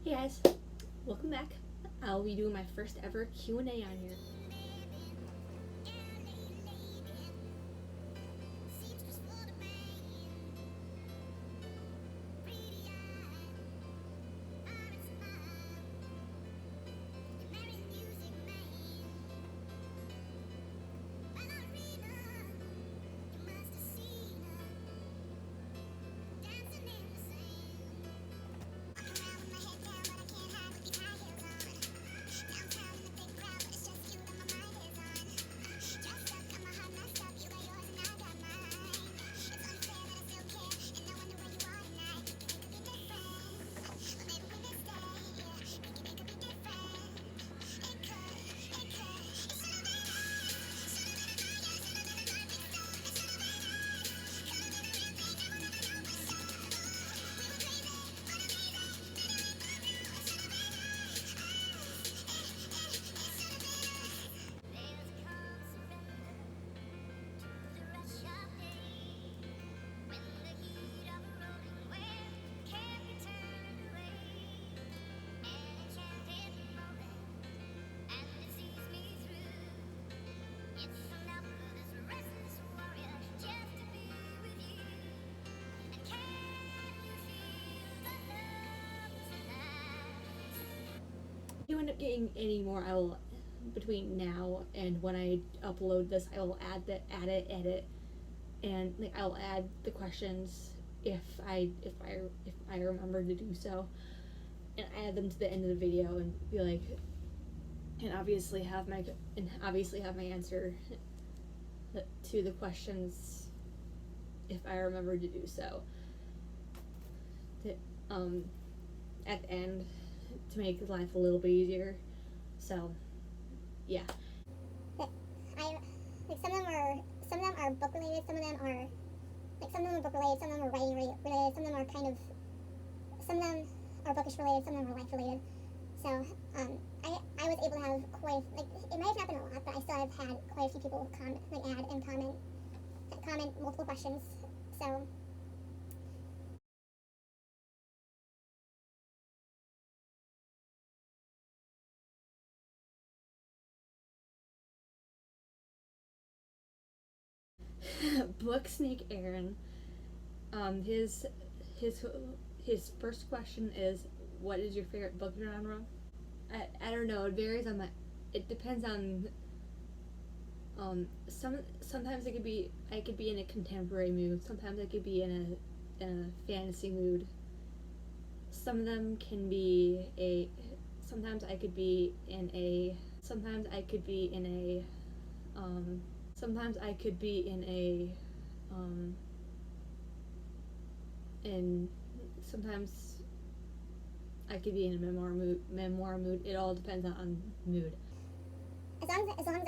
Hey guys, welcome back. I'll be doing my first ever Q&A on here. If you end up getting any more, I will, between now and when I upload this, I will edit, and like I'll add the questions if I remember to do so, and add them to the end of the video and be like, and obviously have my answer to the questions if I remember to do so. At the end, to make life a little bit easier. So, yeah. Some of them are book related. Some of them are book related. Some of them are writing related. Some of them are bookish related. Some of them are life related. So I was able to have quite it might have not been a lot, but I still have had quite a few people add and comment multiple questions. So. BOOKSNAKE Aaron, his first question is, what is your favorite book genre? I don't know. It varies on it depends on. Sometimes I could be in a contemporary mood. Sometimes I could be in a fantasy mood. Some of them can be Sometimes I could be in a. Sometimes I could be in a. Sometimes I could be in a. And sometimes I could be in a memoir mood. It all depends on mood. As long as I read it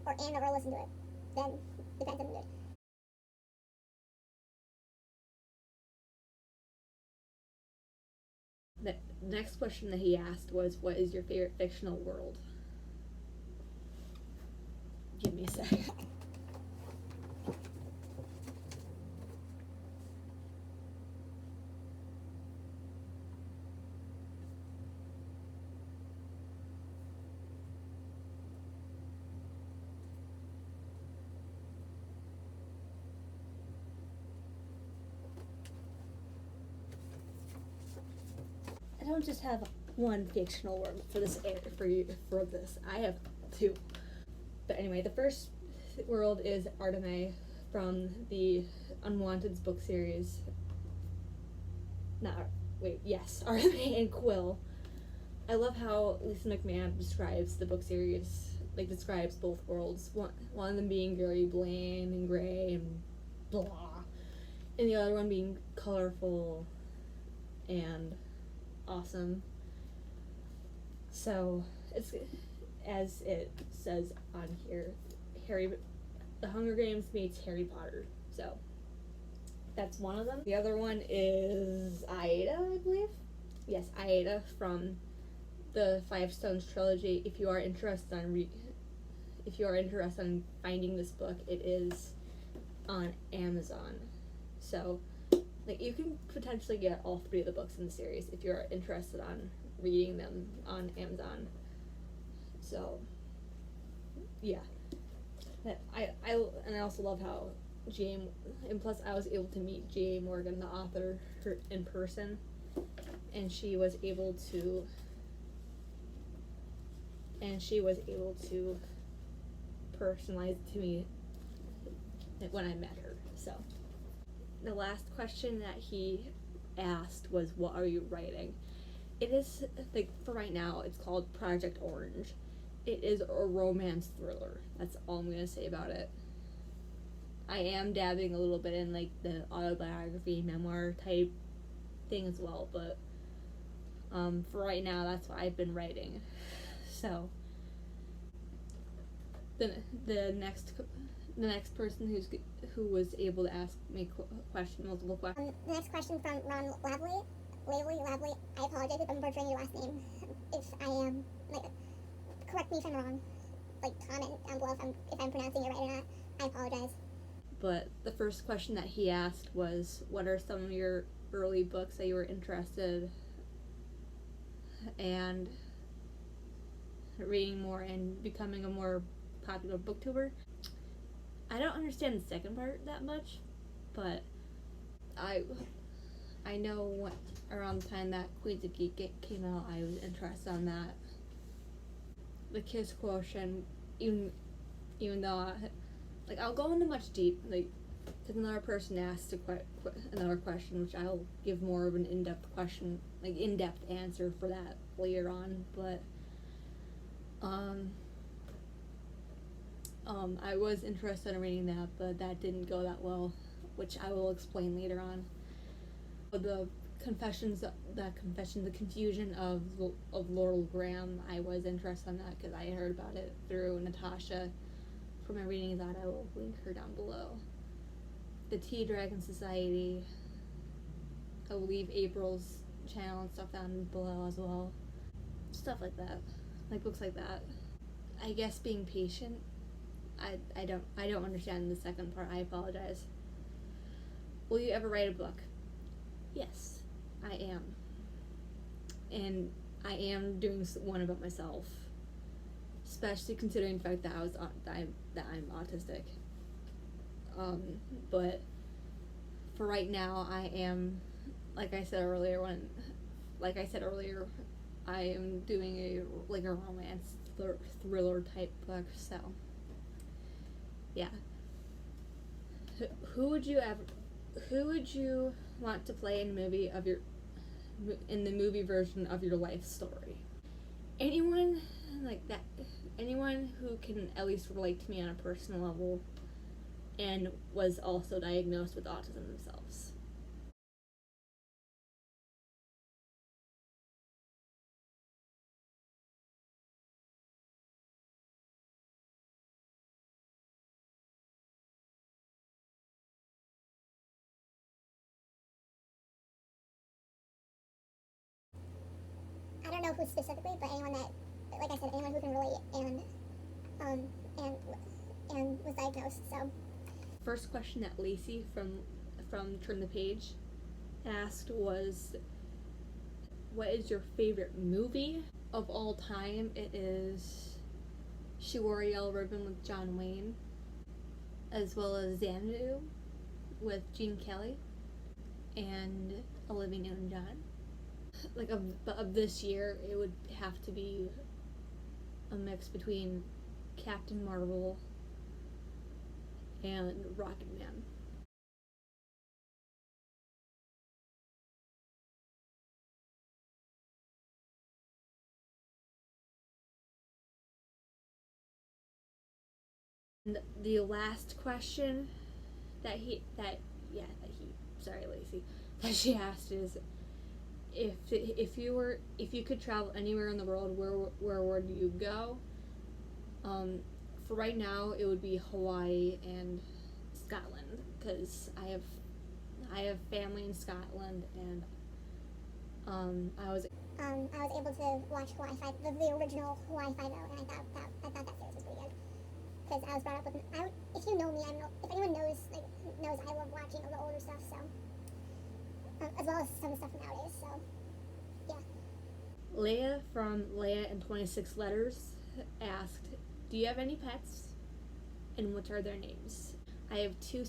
or listen to it, then it depends on the mood. The next question that he asked was, what is your favorite fictional world? Give me a second. I don't just have one fictional world for this for this. I have two. But anyway, the first world is Artemis from the Unwanted's book series. Artemis and Quill. I love how Lisa McMahon describes the book series, describes both worlds. One of them being very bland and gray and blah, and the other one being colorful and awesome. So it's, as it says on here, the Hunger Games meets Harry Potter. So that's one of them. The other one is Aida, I believe. Yes, Aida from the Five Stones trilogy. If you are interested in finding this book, it is on Amazon. So like you can potentially get all 3 of the books in the series if you're interested on reading them on Amazon. So yeah, and I also love how and plus I was able to meet J.A. Morgan, the author, in person, and she was able to personalize it to me when I met her. So the last question that he asked was, what are you writing? It is, like, for right now, it's called Project Orange. It is a romance thriller. That's all I'm gonna say about it. I am dabbing a little bit in, like, the autobiography, memoir type thing as well, but for right now, that's what I've been writing. So the next person who was able to ask me multiple questions. The next question from Ron Lavely. I apologize if I'm butchering your last name. If I am, like, correct me if I'm wrong. Like, comment down below if I'm pronouncing it right or not. I apologize. But the first question that he asked was, what are some of your early books that you were interested and reading more and becoming a more popular booktuber? I don't understand the second part that much, but I know around the time that Queens of Geek came out, I was interested in that. The Kiss Quotient, even though I'll go into much deep, like, because another person asked another question, which I'll give more of an in-depth answer for that later on, but I was interested in reading that, but that didn't go that well, which I will explain later on. The confusion of Laurel Graham, I was interested in that because I heard about it through Natasha from my reading that. I will link her down below. The Tea Dragon Society, I will leave April's channel and stuff down below as well. Stuff like that, like books like that. I guess being patient. I don't understand the second part. I apologize. Will you ever write a book? Yes, I am. And I am doing one about myself, especially considering the fact that I'm autistic. But for right now, I am, like I said earlier, I am doing a romance thriller type book. So yeah. Who would you want to play in the movie version of your life story? Anyone like that. Anyone who can at least relate to me on a personal level and was also diagnosed with autism themselves. I don't know who specifically, but anyone that, like I said, anyone who can relate and was diagnosed. So First question that Lacey from Turn the Page asked was, what is your favorite movie of all time? It is She Wore a Yellow Ribbon with John Wayne, as well as Xanadu with Gene Kelly and Olivia Newton-John. Like of this year, it would have to be a mix between Captain Marvel and Rocket Man. And the last question that Lacey, that she asked is, if you could travel anywhere in the world, where would you go? For right now, it would be Hawaii and Scotland, because I have family in Scotland, and I was able to watch Hawaii Five, the original Hawaii Five-O, and I thought that series was pretty good. Because I was brought up with, if you know me, if anyone knows I love watching all the older stuff. So as well as some of the stuff nowadays. So, yeah. Leah from Leah and 26 Letters asked, "Do you have any pets, and what are their names?" I have two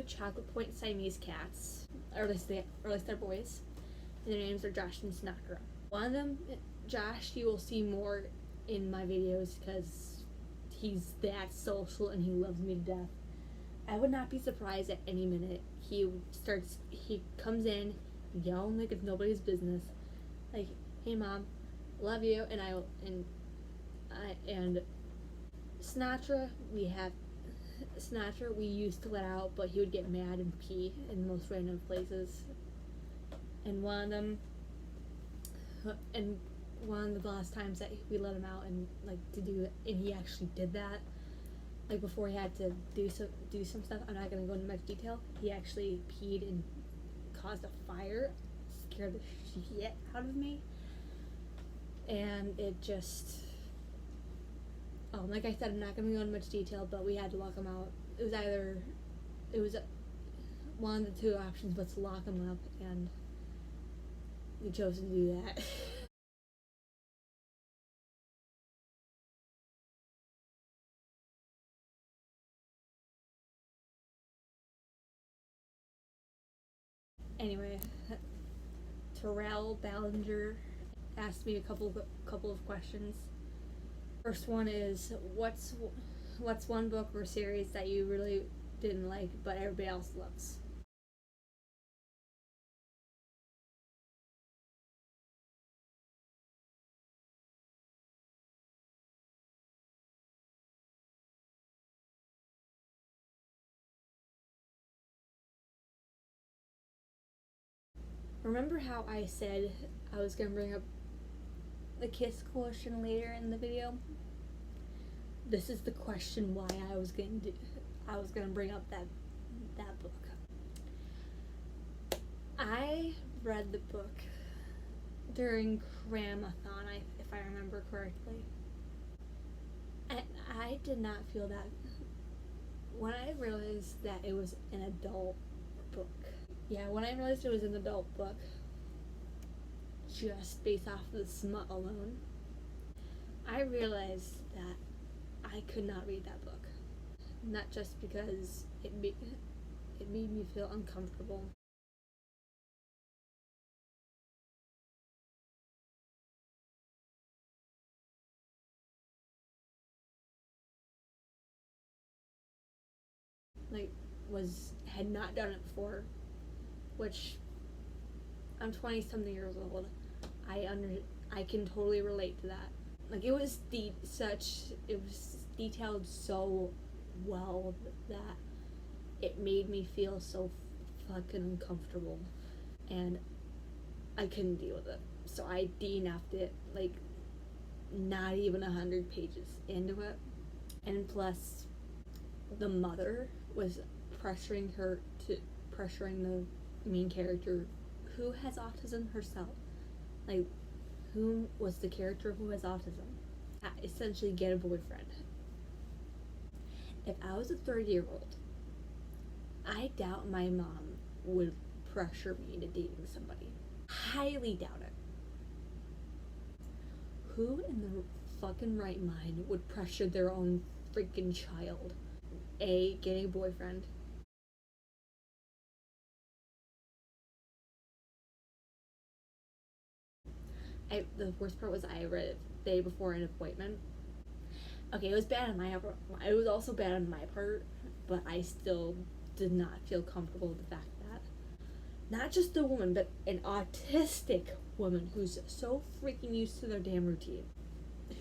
chocolate point Siamese cats, or at least they're boys. And their names are Josh and Sinatra. One of them, Josh, you will see more in my videos because he's that social and he loves me to death. I would not be surprised at any minute he comes in yelling like it's nobody's business, like, "Hey mom, love you," and Sinatra, we used to let out, but he would get mad and pee in the most random places. And one of the last times that we let him out and he actually did that, like before he had to do some stuff. I'm not gonna go into much detail. He actually peed and caused a fire, scared the shit out of me, and it just. Like I said, I'm not going to go into much detail, but we had to lock him out. It was one of the two options was to lock him up, and we chose to do that. Anyway, Terrell Ballinger asked me a couple of questions. First one is, what's one book or series that you really didn't like but everybody else loves? Remember how I said I was going to bring up the Kiss question later in the video? This is the question why I was going to bring up that book. I read the book during Cramathon, if I remember correctly. And I did not feel that when I realized that it was an adult book. Yeah, when I realized it was an adult book, just based off of the smut alone, I realized that I could not read that book. Not just because it made me feel uncomfortable. Had not done it before, which I'm 20 something years old. I can totally relate to that. It was detailed so well that it made me feel so fucking uncomfortable, and I couldn't deal with it. So I DNF'd it, not even 100 pages into it. And plus, the mother was pressuring the main character, who has autism herself. Who was the character who has autism? Essentially get a boyfriend. If I was a 30-year-old, I doubt my mom would pressure me into dating somebody. Highly doubt it. Who in the fucking right mind would pressure their own freaking child? A, getting a boyfriend. The worst part was I read it the day before an appointment. Okay, it was bad on my part. It was also bad on my part, but I still did not feel comfortable with the fact that not just a woman, but an autistic woman who's so freaking used to their damn routine.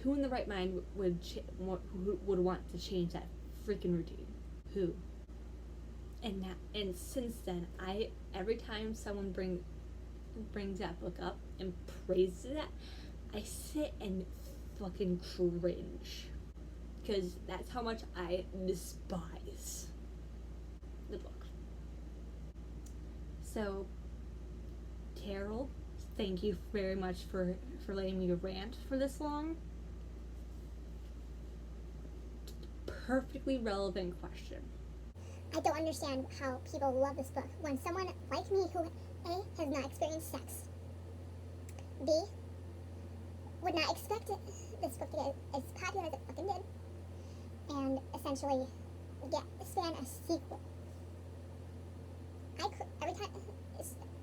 Who in the right mind would want to change that freaking routine? Who? And since then, every time someone brings that book up and praises it, I sit and fucking cringe, because that's how much I despise the book. So, Terrell, thank you very much for letting me rant for this long. Perfectly relevant question. I don't understand how people love this book when someone like me who A, has not experienced sex, B, would not expect this book to get as popular as it fucking did, and essentially span a sequel.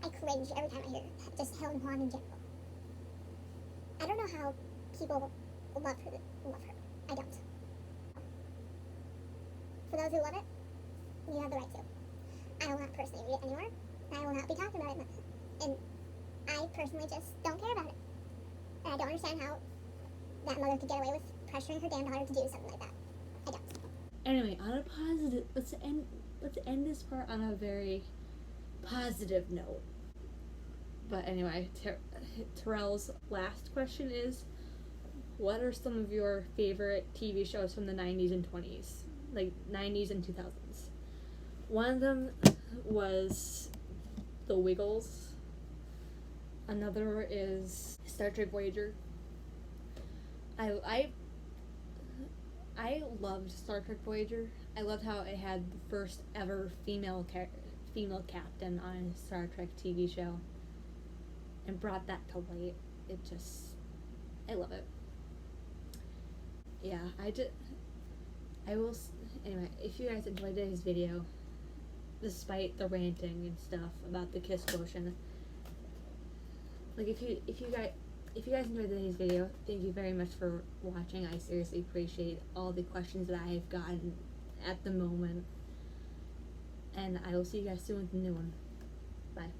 I cringe every time I hear just Helen Huang in general. I don't know how people love her. I don't. For those who love it, you have the right to. I will not personally read it anymore. I will not be talking about it. And I personally just don't care about it. And I don't understand how that mother could get away with pressuring her damn daughter to do something like that. I don't. Anyway, on a positive, let's end this part on a very positive note. But anyway, Terrell's last question is, what are some of your favorite TV shows from the 90s and 20s? Like 90s and 2000s. One of them was The Wiggles. Another is Star Trek Voyager. I loved Star Trek Voyager. I loved how it had the first ever female captain on a Star Trek TV show, and brought that to light. I love it. Yeah, anyway, if you guys enjoyed today's video, despite the ranting and stuff about the kiss quotient, like if you guys enjoyed today's video, thank you very much for watching. I seriously appreciate all the questions that I've gotten at the moment, and I will see you guys soon with a new one. Bye.